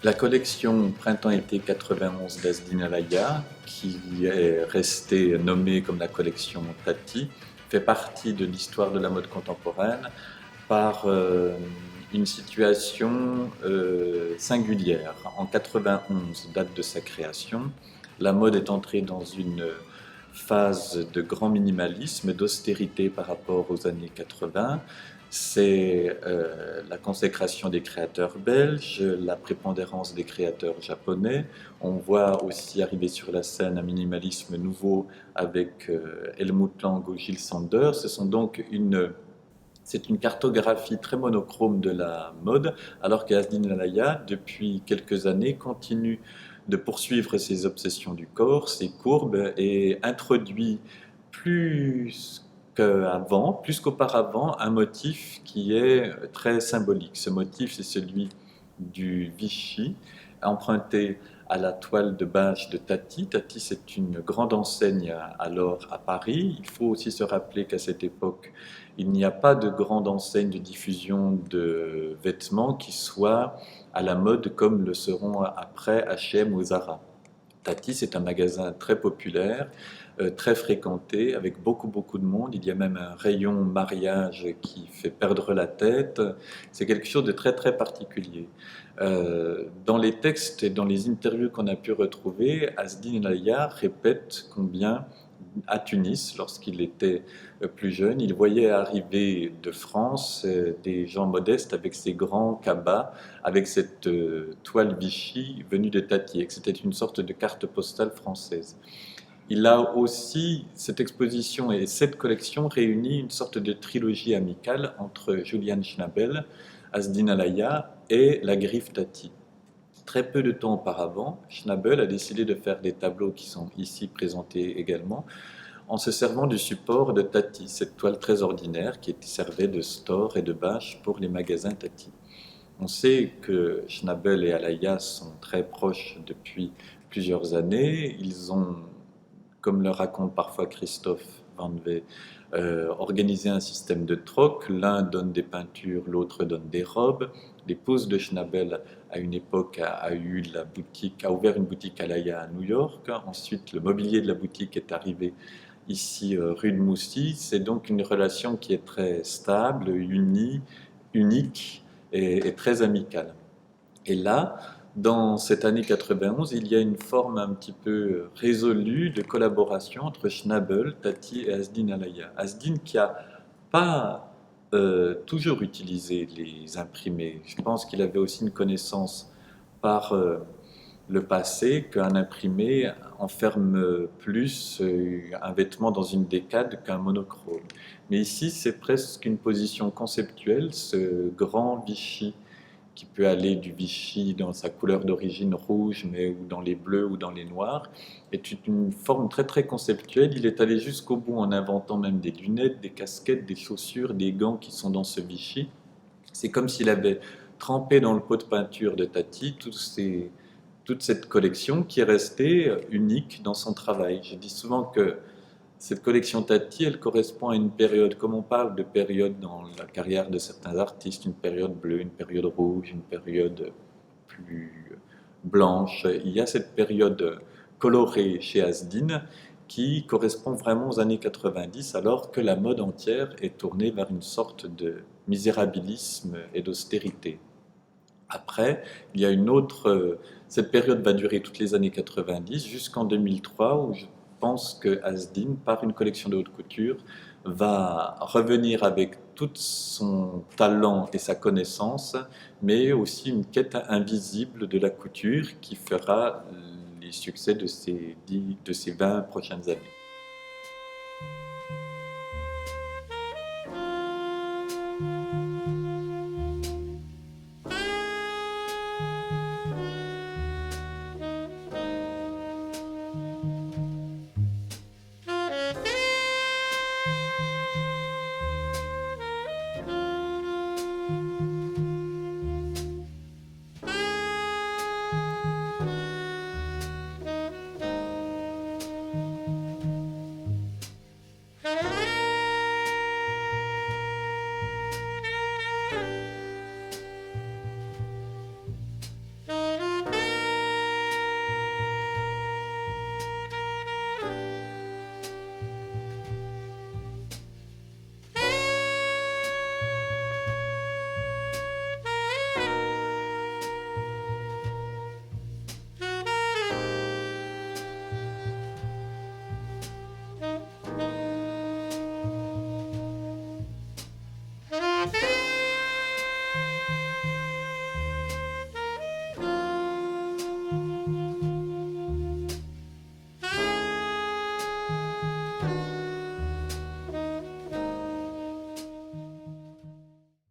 La collection Printemps-été 91 d'Asdine Alaya, qui est restée nommée comme la collection Tati, fait partie de l'histoire de la mode contemporaine par une situation singulière. En 91, date de sa création, la mode est entrée dans une phase de grand minimalisme, d'austérité par rapport aux années 80. C'est la consécration des créateurs belges, la prépondérance des créateurs japonais. On voit aussi arriver sur la scène un minimalisme nouveau avec Helmut Lang ou Jil Sander. C'est une cartographie très monochrome de la mode, alors qu'Asdine Alaya, depuis quelques années, continue de poursuivre ses obsessions du corps, ses courbes, et introduit plus qu'auparavant, un motif qui est très symbolique. Ce motif, c'est celui du Vichy, emprunté à la toile de bâche de Tati. Tati, c'est une grande enseigne alors à Paris. Il faut aussi se rappeler qu'à cette époque, il n'y a pas de grande enseigne de diffusion de vêtements qui soit à la mode comme le seront après H&M ou Zara. Tati, c'est un magasin très populaire, très fréquenté, avec beaucoup de monde. Il y a même un rayon mariage qui fait perdre la tête. C'est quelque chose de très particulier. Dans les textes et dans les interviews qu'on a pu retrouver, Asdine Alaya répète combien, à Tunis, lorsqu'il était plus jeune, il voyait arriver de France des gens modestes avec ces grands cabas, avec cette toile Vichy venue de Tati, et que c'était une sorte de carte postale française. Il a aussi, cette exposition et cette collection réunit une sorte de trilogie amicale entre Julian Schnabel, Asdine Alaya et la griffe Tati. Très peu de temps auparavant, Schnabel a décidé de faire des tableaux qui sont ici présentés également, en se servant du support de Tati, cette toile très ordinaire qui servait de store et de bâche pour les magasins Tati. On sait que Schnabel et Alaya sont très proches depuis plusieurs années. Ils ont, comme le raconte parfois Christophe Van Wey, organisé un système de troc. L'un donne des peintures, l'autre donne des robes. L'épouse de Schnabel, à une époque, a ouvert une boutique Alaya à New York. Ensuite, le mobilier de la boutique est arrivé ici, rue de Moussy. C'est donc une relation qui est très stable, unique et très amicale. Et là, dans cette année 91, il y a une forme un petit peu résolue de collaboration entre Schnabel, Tati et Asdine Alaya. Asdine qui n'a pas toujours utilisé les imprimés. Je pense qu'il avait aussi une connaissance par le passé qu'un imprimé enferme plus un vêtement dans une décade qu'un monochrome. Mais ici, c'est presque une position conceptuelle, ce grand Vichy qui peut aller du Vichy dans sa couleur d'origine rouge, mais ou dans les bleus ou dans les noirs, est une forme très conceptuelle. Il est allé jusqu'au bout en inventant même des lunettes, des casquettes, des chaussures, des gants qui sont dans ce Vichy. C'est comme s'il avait trempé dans le pot de peinture de Tati toute cette collection qui est restée unique dans son travail. Je dis souvent que cette collection Tati, elle correspond à une période, comme on parle de période dans la carrière de certains artistes, une période bleue, une période rouge, une période plus blanche. Il y a cette période colorée chez Asdine qui correspond vraiment aux années 90, alors que la mode entière est tournée vers une sorte de misérabilisme et d'austérité. Après, il y a cette période va durer toutes les années 90 jusqu'en 2003, où pense que Asdin, par une collection de haute couture, va revenir avec tout son talent et sa connaissance, mais aussi une quête invisible de la couture qui fera les succès de ces 20 prochaines années.